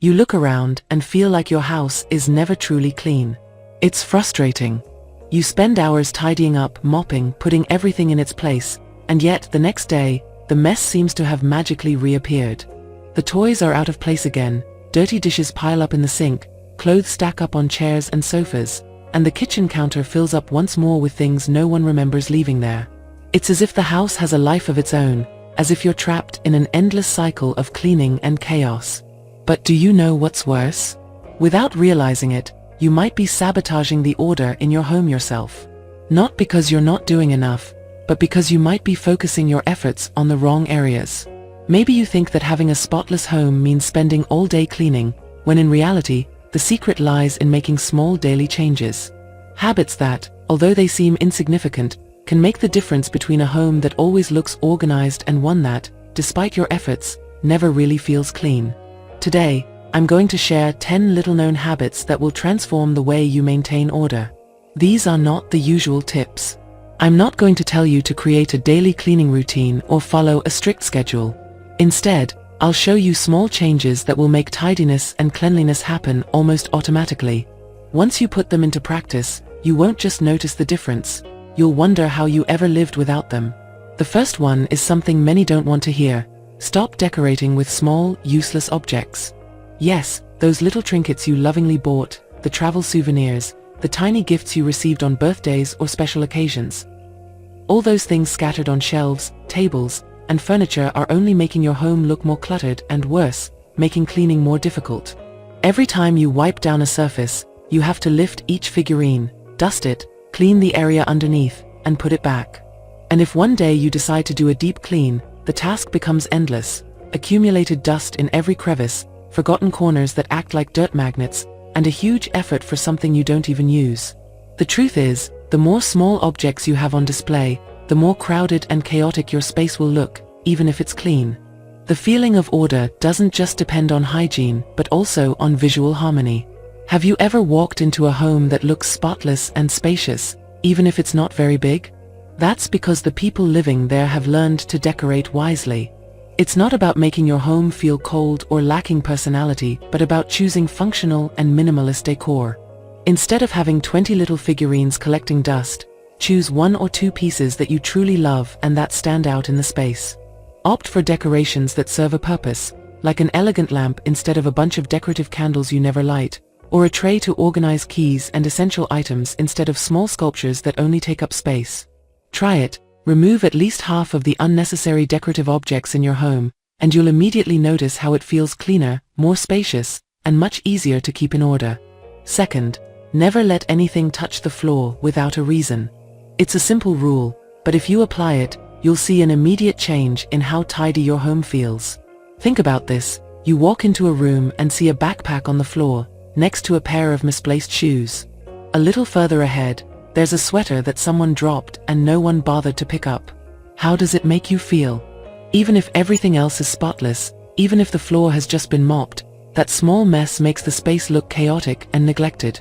You look around and feel like your house is never truly clean. It's frustrating. You spend hours tidying up, mopping, putting everything in its place, and yet the next day, the mess seems to have magically reappeared. The toys are out of place again, dirty dishes pile up in the sink, clothes stack up on chairs and sofas, and the kitchen counter fills up once more with things no one remembers leaving there. It's as if the house has a life of its own, as if you're trapped in an endless cycle of cleaning and chaos. But do you know what's worse? Without realizing it, you might be sabotaging the order in your home yourself. Not because you're not doing enough, but because you might be focusing your efforts on the wrong areas. Maybe you think that having a spotless home means spending all day cleaning, when in reality, the secret lies in making small daily changes. Habits that, although they seem insignificant, can make the difference between a home that always looks organized and one that, despite your efforts, never really feels clean. Today, I'm going to share 10 little-known habits that will transform the way you maintain order. These are not the usual tips. I'm not going to tell you to create a daily cleaning routine or follow a strict schedule. Instead, I'll show you small changes that will make tidiness and cleanliness happen almost automatically. Once you put them into practice, you won't just notice the difference, you'll wonder how you ever lived without them. The first one is something many don't want to hear. Stop decorating with small, useless objects. Yes, those little trinkets you lovingly bought, the travel souvenirs, the tiny gifts you received on birthdays or special occasions. All those things scattered on shelves, tables, and furniture are only making your home look more cluttered and worse, making cleaning more difficult. Every time you wipe down a surface, you have to lift each figurine, dust it, clean the area underneath, and put it back. And if one day you decide to do a deep clean, the task becomes endless. Accumulated dust in every crevice, forgotten corners that act like dirt magnets, and a huge effort for something you don't even use. The truth is, the more small objects you have on display, the more crowded and chaotic your space will look, even if it's clean. The feeling of order doesn't just depend on hygiene, but also on visual harmony. Have you ever walked into a home that looks spotless and spacious, even if it's not very big? That's because the people living there have learned to decorate wisely. It's not about making your home feel cold or lacking personality, but about choosing functional and minimalist decor. Instead of having 20 little figurines collecting dust, choose 1 or 2 pieces that you truly love and that stand out in the space. Opt for decorations that serve a purpose, like an elegant lamp instead of a bunch of decorative candles you never light, or a tray to organize keys and essential items instead of small sculptures that only take up space. Try it, remove at least half of the unnecessary decorative objects in your home, and you'll immediately notice how it feels cleaner, more spacious, and much easier to keep in order. Second, never let anything touch the floor without a reason. It's a simple rule, but if you apply it, you'll see an immediate change in how tidy your home feels. Think about this. You walk into a room and see a backpack on the floor, next to a pair of misplaced shoes. A little further ahead, there's a sweater that someone dropped and no one bothered to pick up. How does it make you feel? Even if everything else is spotless, even if the floor has just been mopped, that small mess makes the space look chaotic and neglected.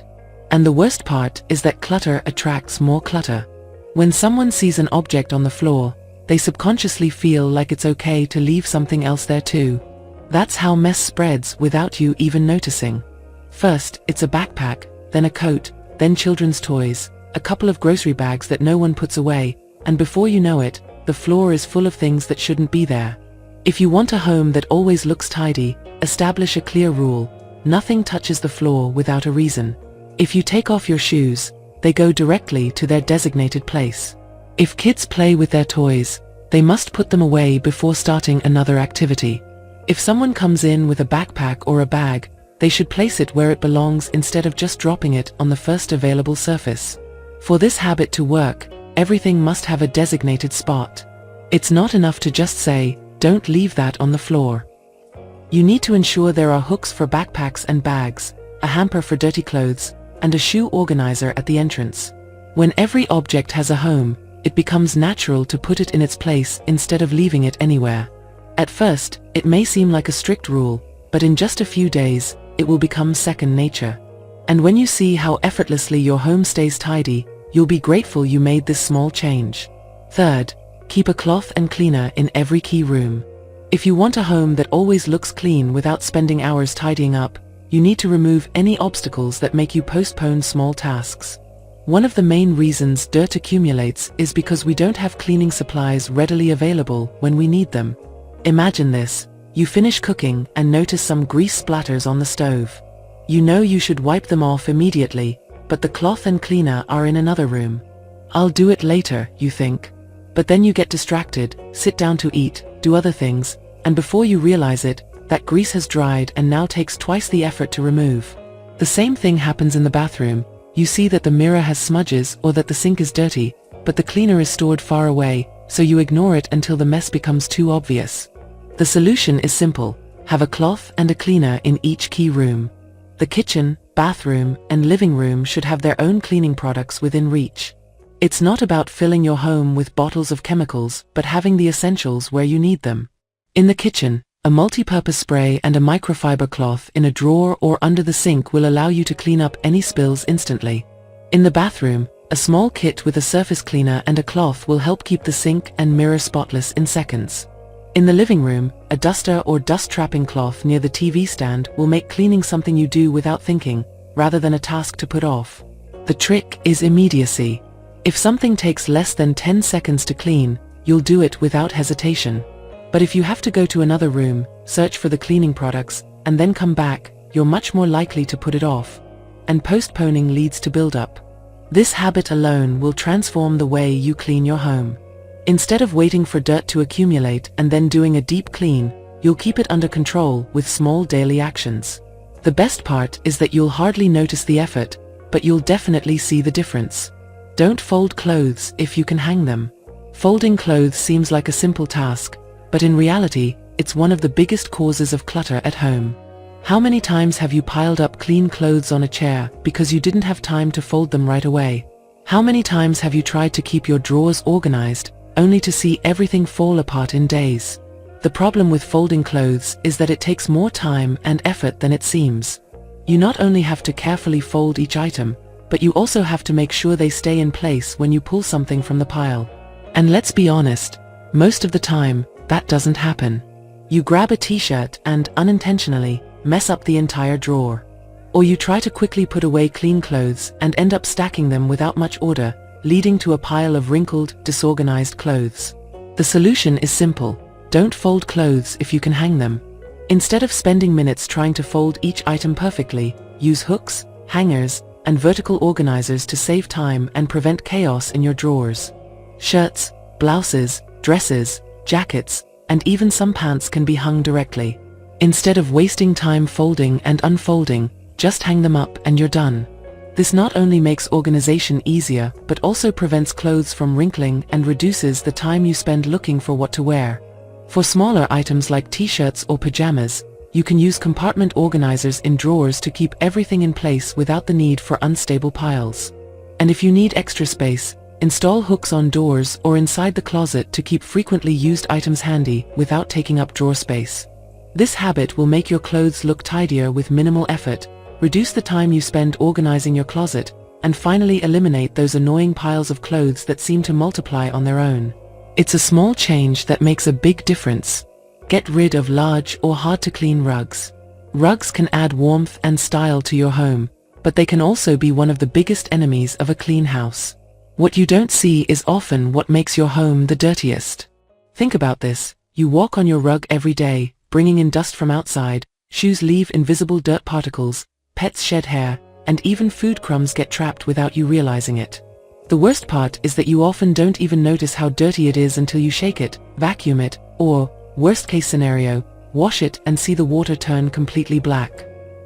And the worst part is that clutter attracts more clutter. When someone sees an object on the floor, they subconsciously feel like it's okay to leave something else there too. That's how mess spreads without you even noticing. First, it's a backpack, then a coat, then children's toys, a couple of grocery bags that no one puts away, and before you know it, the floor is full of things that shouldn't be there. If you want a home that always looks tidy, establish a clear rule: nothing touches the floor without a reason. If you take off your shoes, they go directly to their designated place. If kids play with their toys, they must put them away before starting another activity. If someone comes in with a backpack or a bag, they should place it where it belongs instead of just dropping it on the first available surface. For this habit to work, everything must have a designated spot. It's not enough to just say, "Don't leave that on the floor." You need to ensure there are hooks for backpacks and bags, a hamper for dirty clothes, and a shoe organizer at the entrance. When every object has a home, it becomes natural to put it in its place instead of leaving it anywhere. At first, it may seem like a strict rule, but in just a few days, it will become second nature. And when you see how effortlessly your home stays tidy, you'll be grateful you made this small change. Third, keep a cloth and cleaner in every key room. If you want a home that always looks clean without spending hours tidying up, you need to remove any obstacles that make you postpone small tasks. One of the main reasons dirt accumulates is because we don't have cleaning supplies readily available when we need them. Imagine this: you finish cooking and notice some grease splatters on the stove. You know you should wipe them off immediately, but the cloth and cleaner are in another room. I'll do it later, you think. But then you get distracted, sit down to eat, do other things, and before you realize it, that grease has dried and now takes twice the effort to remove. The same thing happens in the bathroom. You see that the mirror has smudges or that the sink is dirty, but the cleaner is stored far away, so you ignore it until the mess becomes too obvious. The solution is simple: have a cloth and a cleaner in each key room. The kitchen, bathroom, and living room should have their own cleaning products within reach. It's not about filling your home with bottles of chemicals, but having the essentials where you need them. In the kitchen, a multi-purpose spray and a microfiber cloth in a drawer or under the sink will allow you to clean up any spills instantly. In the bathroom, a small kit with a surface cleaner and a cloth will help keep the sink and mirror spotless in seconds. In the living room, a duster or dust-trapping cloth near the TV stand will make cleaning something you do without thinking, rather than a task to put off. The trick is immediacy. If something takes less than 10 seconds to clean, you'll do it without hesitation. But if you have to go to another room, search for the cleaning products, and then come back, you're much more likely to put it off. And postponing leads to build-up. This habit alone will transform the way you clean your home. Instead of waiting for dirt to accumulate and then doing a deep clean, you'll keep it under control with small daily actions. The best part is that you'll hardly notice the effort, but you'll definitely see the difference. Don't fold clothes if you can hang them. Folding clothes seems like a simple task, but in reality, it's one of the biggest causes of clutter at home. How many times have you piled up clean clothes on a chair because you didn't have time to fold them right away? How many times have you tried to keep your drawers organized, only to see everything fall apart in days? The problem with folding clothes is that it takes more time and effort than it seems. You not only have to carefully fold each item, but you also have to make sure they stay in place when you pull something from the pile. And let's be honest, most of the time, that doesn't happen. You grab a t-shirt and, unintentionally, mess up the entire drawer. Or you try to quickly put away clean clothes and end up stacking them without much order, leading to a pile of wrinkled, disorganized clothes. The solution is simple: don't fold clothes if you can hang them. Instead of spending minutes trying to fold each item perfectly, use hooks, hangers, and vertical organizers to save time and prevent chaos in your drawers. Shirts, blouses, dresses, jackets, and even some pants can be hung directly. Instead of wasting time folding and unfolding, just hang them up and you're done. This not only makes organization easier, but also prevents clothes from wrinkling and reduces the time you spend looking for what to wear. For smaller items like t-shirts or pajamas, you can use compartment organizers in drawers to keep everything in place without the need for unstable piles. And if you need extra space, install hooks on doors or inside the closet to keep frequently used items handy without taking up drawer space. This habit will make your clothes look tidier with minimal effort, reduce the time you spend organizing your closet, and finally eliminate those annoying piles of clothes that seem to multiply on their own. It's a small change that makes a big difference. Get rid of large or hard-to-clean rugs. Rugs can add warmth and style to your home, but they can also be one of the biggest enemies of a clean house. What you don't see is often what makes your home the dirtiest. Think about this: you walk on your rug every day, bringing in dust from outside, shoes leave invisible dirt particles, pets shed hair, and even food crumbs get trapped without you realizing it. The worst part is that you often don't even notice how dirty it is until you shake it, vacuum it, or, worst case scenario, wash it and see the water turn completely black.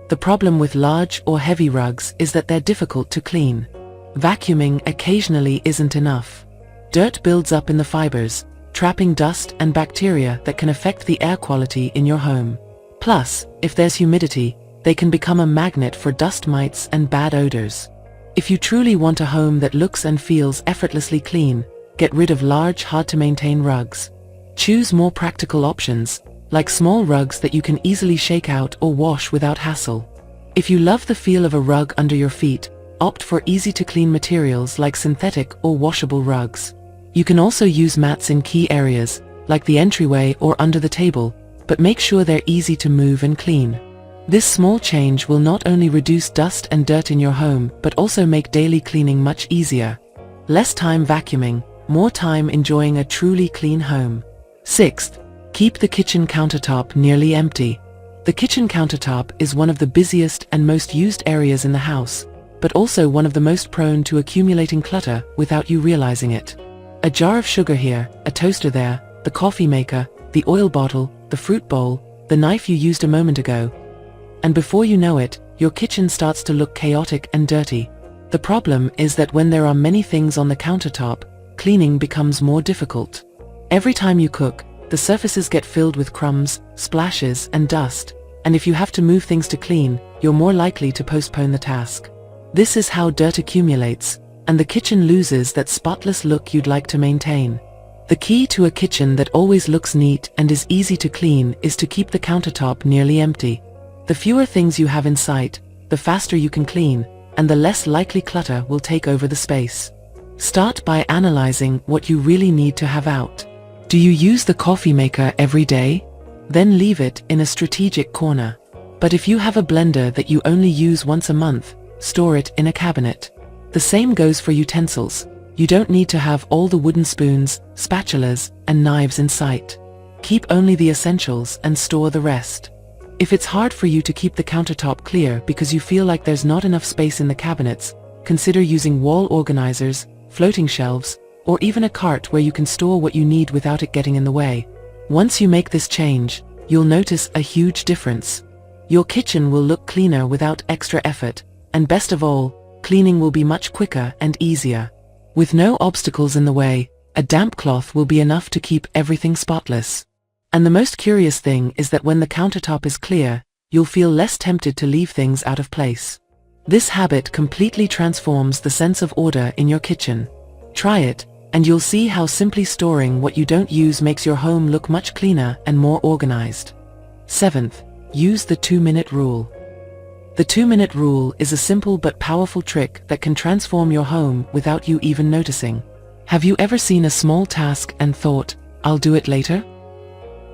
The problem with large or heavy rugs is that they're difficult to clean. Vacuuming occasionally isn't enough. Dirt builds up in the fibers, trapping dust and bacteria that can affect the air quality in your home. Plus, if there's humidity, they can become a magnet for dust mites and bad odors. If you truly want a home that looks and feels effortlessly clean, get rid of large, hard-to-maintain rugs. Choose more practical options, like small rugs that you can easily shake out or wash without hassle. If you love the feel of a rug under your feet, opt for easy-to-clean materials like synthetic or washable rugs. You can also use mats in key areas, like the entryway or under the table, but make sure they're easy to move and clean. This small change will not only reduce dust and dirt in your home, but also make daily cleaning much easier. Less time vacuuming, more time enjoying a truly clean home. Sixth, keep the kitchen countertop nearly empty. The kitchen countertop is one of the busiest and most used areas in the house, but also one of the most prone to accumulating clutter without you realizing it. A jar of sugar here, a toaster there, the coffee maker, the oil bottle, the fruit bowl, the knife you used a moment ago. And before you know it, your kitchen starts to look chaotic and dirty. The problem is that when there are many things on the countertop, cleaning becomes more difficult. Every time you cook, the surfaces get filled with crumbs, splashes, and dust, and if you have to move things to clean, you're more likely to postpone the task. This is how dirt accumulates, and the kitchen loses that spotless look you'd like to maintain. The key to a kitchen that always looks neat and is easy to clean is to keep the countertop nearly empty. The fewer things you have in sight, the faster you can clean, and the less likely clutter will take over the space. Start by analyzing what you really need to have out. Do you use the coffee maker every day? Then leave it in a strategic corner. But if you have a blender that you only use once a month, store it in a cabinet. The same goes for utensils. You don't need to have all the wooden spoons, spatulas, and knives in sight. Keep only the essentials and store the rest. If it's hard for you to keep the countertop clear because you feel like there's not enough space in the cabinets, consider using wall organizers, floating shelves, or even a cart where you can store what you need without it getting in the way. Once you make this change, you'll notice a huge difference. Your kitchen will look cleaner without extra effort, and best of all, cleaning will be much quicker and easier. With no obstacles in the way, a damp cloth will be enough to keep everything spotless. And the most curious thing is that when the countertop is clear, you'll feel less tempted to leave things out of place. This habit completely transforms the sense of order in your kitchen. Try it, and you'll see how simply storing what you don't use makes your home look much cleaner and more organized. Seventh, use the 2-minute rule. The 2-minute rule is a simple but powerful trick that can transform your home without you even noticing. Have you ever seen a small task and thought, "I'll do it later"?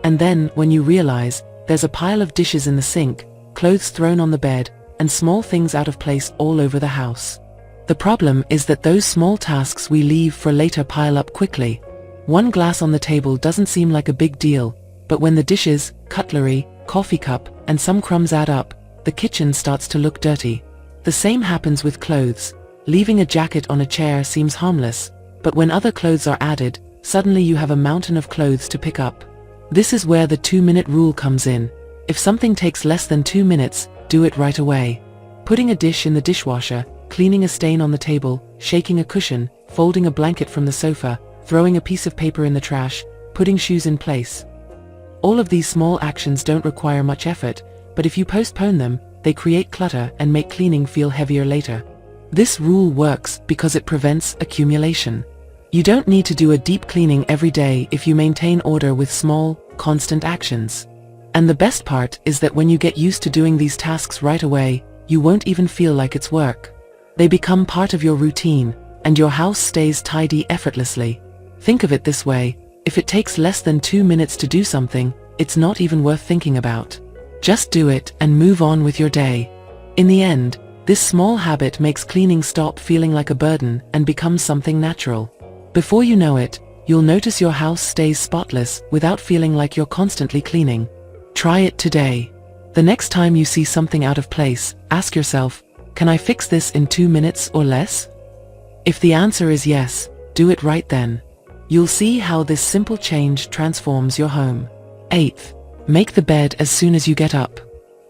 And then, when you realize, there's a pile of dishes in the sink, clothes thrown on the bed, and small things out of place all over the house. The problem is that those small tasks we leave for later pile up quickly. One glass on the table doesn't seem like a big deal, but when the dishes, cutlery, coffee cup, and some crumbs add up, the kitchen starts to look dirty. The same happens with clothes. Leaving a jacket on a chair seems harmless, but when other clothes are added, suddenly you have a mountain of clothes to pick up. This is where the 2-minute rule comes in. If something takes less than 2 minutes, do it right away. Putting a dish in the dishwasher, cleaning a stain on the table, shaking a cushion, folding a blanket from the sofa, throwing a piece of paper in the trash, putting shoes in place. All of these small actions don't require much effort, but if you postpone them, they create clutter and make cleaning feel heavier later. This rule works because it prevents accumulation. You don't need to do a deep cleaning every day if you maintain order with small, constant actions. And the best part is that when you get used to doing these tasks right away, you won't even feel like it's work. They become part of your routine, and your house stays tidy effortlessly. Think of it this way: if it takes less than 2 minutes to do something, it's not even worth thinking about. Just do it and move on with your day. In the end, this small habit makes cleaning stop feeling like a burden and becomes something natural. Before you know it, you'll notice your house stays spotless without feeling like you're constantly cleaning. Try it today. The next time you see something out of place, ask yourself, can I fix this in 2 minutes or less? If the answer is yes, do it right then. You'll see how this simple change transforms your home. 8th, make the bed as soon as you get up.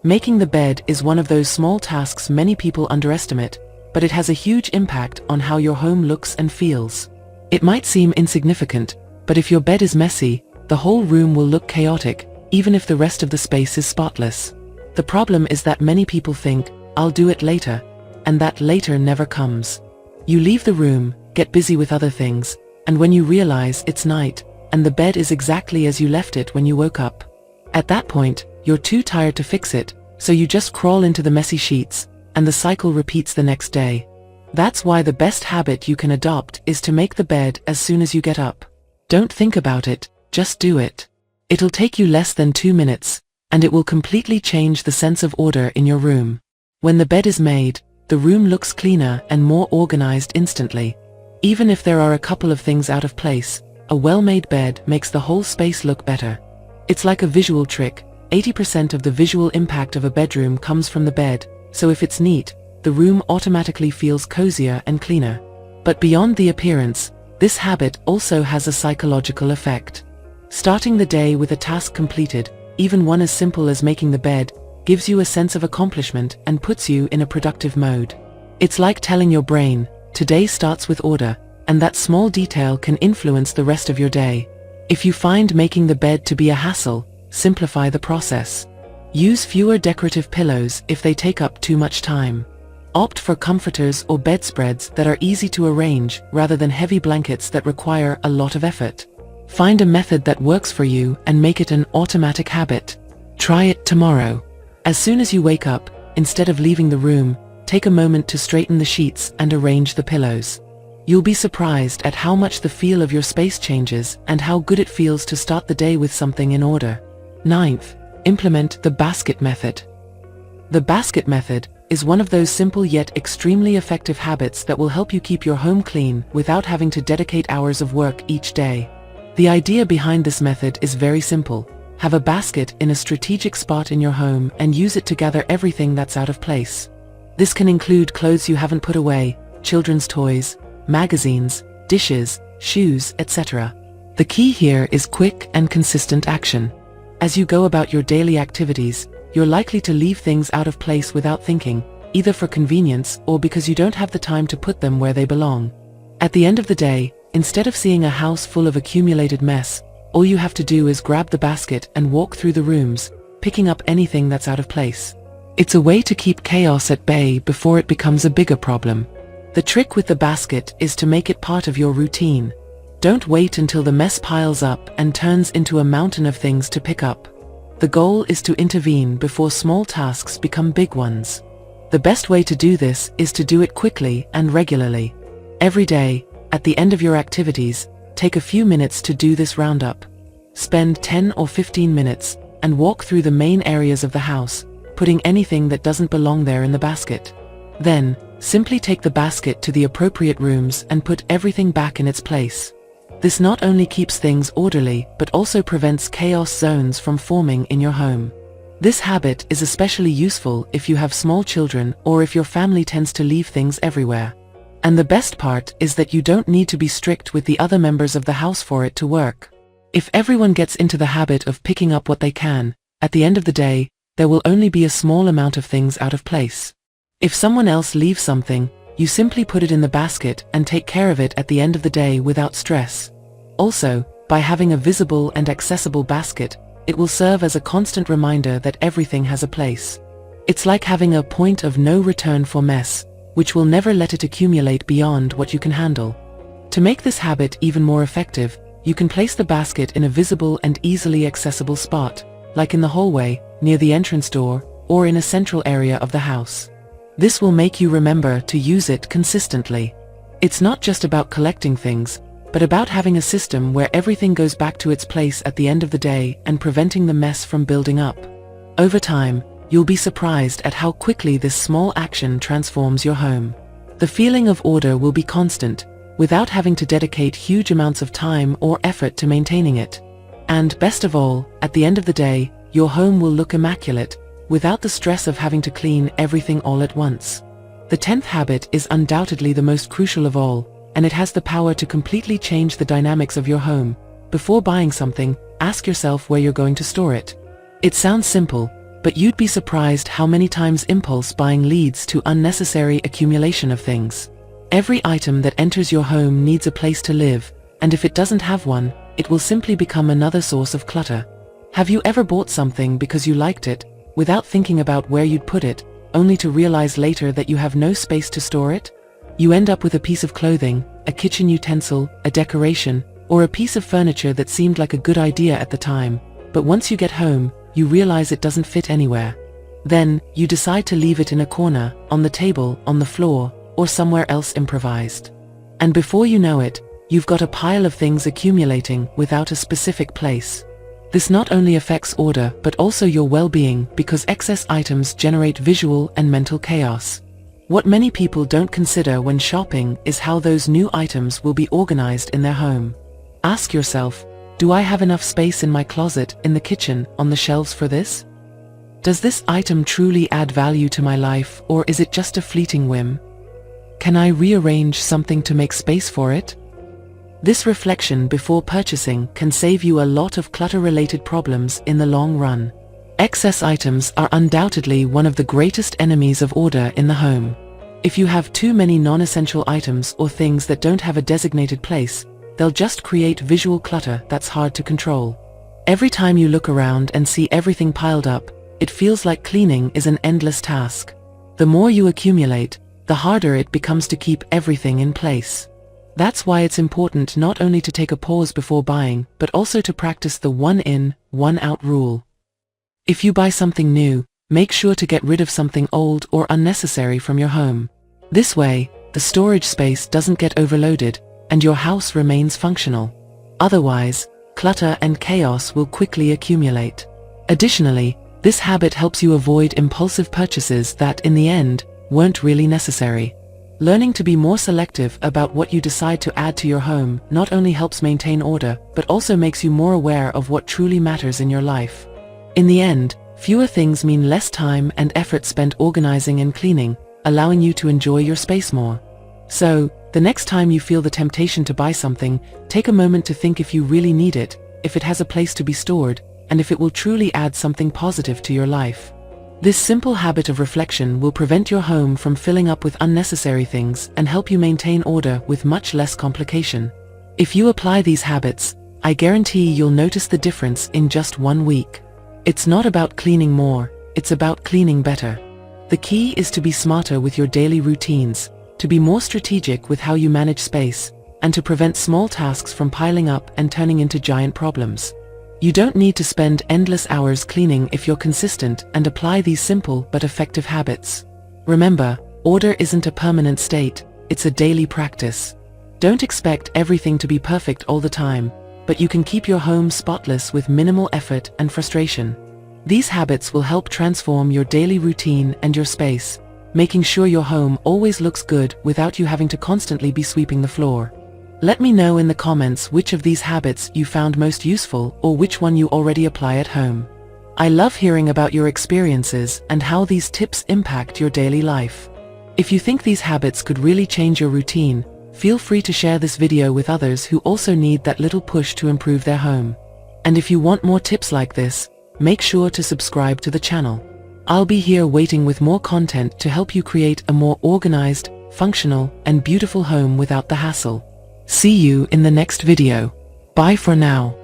Making the bed is one of those small tasks many people underestimate, but it has a huge impact on how your home looks and feels. It might seem insignificant, but if your bed is messy, the whole room will look chaotic, even if the rest of the space is spotless. The problem is that many people think, "I'll do it later," and that later never comes. You leave the room, get busy with other things, and when you realize it's night, and the bed is exactly as you left it when you woke up. At that point, you're too tired to fix it, so you just crawl into the messy sheets, and the cycle repeats the next day. That's why the best habit you can adopt is to make the bed as soon as you get up. Don't think about it, Just do it. It'll take you less than 2 minutes, and it will completely change the sense of order in your room. When the bed is made, the room looks cleaner and more organized instantly. Even if there are a couple of things out of place, a well-made bed makes the whole space look better. It's like a visual trick. 80% of the visual impact of a bedroom comes from the bed, so if it's neat, the room automatically feels cozier and cleaner. But beyond the appearance, this habit also has a psychological effect. Starting the day with a task completed, even one as simple as making the bed, gives you a sense of accomplishment and puts you in a productive mode. It's like telling your brain, today starts with order, and that small detail can influence the rest of your day. If you find making the bed to be a hassle, simplify the process. Use fewer decorative pillows if they take up too much time. Opt for comforters or bedspreads that are easy to arrange rather than heavy blankets that require a lot of effort. Find a method that works for you and make it an automatic habit. Try it tomorrow. As soon as you wake up, instead of leaving the room, take a moment to straighten the sheets and arrange the pillows. You'll be surprised at how much the feel of your space changes and how good it feels to start the day with something in order. 9th, implement the basket method. The basket method is one of those simple yet extremely effective habits that will help you keep your home clean without having to dedicate hours of work each day. The idea behind this method is very simple. Have a basket in a strategic spot in your home and use it to gather everything that's out of place. This can include clothes you haven't put away, children's toys, magazines, dishes, shoes, etc. The key here is quick and consistent action. As you go about your daily activities, you're likely to leave things out of place without thinking, either for convenience or because you don't have the time to put them where they belong. At the end of the day, instead of seeing a house full of accumulated mess, all you have to do is grab the basket and walk through the rooms, picking up anything that's out of place. It's a way to keep chaos at bay before it becomes a bigger problem. The trick with the basket is to make it part of your routine. Don't wait until the mess piles up and turns into a mountain of things to pick up. The goal is to intervene before small tasks become big ones. The best way to do this is to do it quickly and regularly. Every day, at the end of your activities, take a few minutes to do this roundup. Spend 10 or 15 minutes and walk through the main areas of the house, putting anything that doesn't belong there in the basket. Then, simply take the basket to the appropriate rooms and put everything back in its place. This not only keeps things orderly, but also prevents chaos zones from forming in your home. This habit is especially useful if you have small children or if your family tends to leave things everywhere. And the best part is that you don't need to be strict with the other members of the house for it to work. If everyone gets into the habit of picking up what they can, at the end of the day, there will only be a small amount of things out of place. If someone else leaves something, you simply put it in the basket and take care of it at the end of the day without stress. Also, by having a visible and accessible basket, it will serve as a constant reminder that everything has a place. It's like having a point of no return for mess, which will never let it accumulate beyond what you can handle. To make this habit even more effective, you can place the basket in a visible and easily accessible spot, like in the hallway, near the entrance door, or in a central area of the house. This will make you remember to use it consistently. It's not just about collecting things, but about having a system where everything goes back to its place at the end of the day and preventing the mess from building up. Over time, you'll be surprised at how quickly this small action transforms your home. The feeling of order will be constant, without having to dedicate huge amounts of time or effort to maintaining it. And best of all, at the end of the day, your home will look immaculate, without the stress of having to clean everything all at once. The 10th habit is undoubtedly the most crucial of all, and it has the power to completely change the dynamics of your home. Before buying something, ask yourself where you're going to store it. It sounds simple, but you'd be surprised how many times impulse buying leads to unnecessary accumulation of things. Every item that enters your home needs a place to live, and if it doesn't have one, it will simply become another source of clutter. Have you ever bought something because you liked it, without thinking about where you'd put it, only to realize later that you have no space to store it? You end up with a piece of clothing, a kitchen utensil, a decoration, or a piece of furniture that seemed like a good idea at the time, but once you get home, you realize it doesn't fit anywhere. Then, you decide to leave it in a corner, on the table, on the floor, or somewhere else improvised. And before you know it, You've got a pile of things accumulating without a specific place. This not only affects order but also your well-being, because excess items generate visual and mental chaos. What many people don't consider when shopping is how those new items will be organized in their home. Ask yourself, do I have enough space in my closet, in the kitchen, on the shelves for this? Does this item truly add value to my life, or is it just a fleeting whim? Can I rearrange something to make space for it? This reflection before purchasing can save you a lot of clutter-related problems in the long run. Excess items are undoubtedly one of the greatest enemies of order in the home. If you have too many non-essential items or things that don't have a designated place, they'll just create visual clutter that's hard to control. Every time you look around and see everything piled up, it feels like cleaning is an endless task. The more you accumulate, the harder it becomes to keep everything in place. That's why it's important not only to take a pause before buying, but also to practice the one in, one out rule. If you buy something new, make sure to get rid of something old or unnecessary from your home. This way, the storage space doesn't get overloaded, and your house remains functional. Otherwise, clutter and chaos will quickly accumulate. Additionally, this habit helps you avoid impulsive purchases that, in the end, weren't really necessary. Learning to be more selective about what you decide to add to your home not only helps maintain order, but also makes you more aware of what truly matters in your life. In the end, fewer things mean less time and effort spent organizing and cleaning, allowing you to enjoy your space more. So, the next time you feel the temptation to buy something, take a moment to think if you really need it, if it has a place to be stored, and if it will truly add something positive to your life. This simple habit of reflection will prevent your home from filling up with unnecessary things and help you maintain order with much less complication. If you apply these habits, I guarantee you'll notice the difference in just 1 week. It's not about cleaning more, it's about cleaning better. The key is to be smarter with your daily routines, to be more strategic with how you manage space, and to prevent small tasks from piling up and turning into giant problems. You don't need to spend endless hours cleaning if you're consistent and apply these simple but effective habits. Remember, order isn't a permanent state, it's a daily practice. Don't expect everything to be perfect all the time, but you can keep your home spotless with minimal effort and frustration. These habits will help transform your daily routine and your space, making sure your home always looks good without you having to constantly be sweeping the floor. Let me know in the comments which of these habits you found most useful or which one you already apply at home. I love hearing about your experiences and how these tips impact your daily life. If you think these habits could really change your routine, feel free to share this video with others who also need that little push to improve their home. And if you want more tips like this, make sure to subscribe to the channel. I'll be here waiting with more content to help you create a more organized, functional, and beautiful home without the hassle. See you in the next video. Bye for now.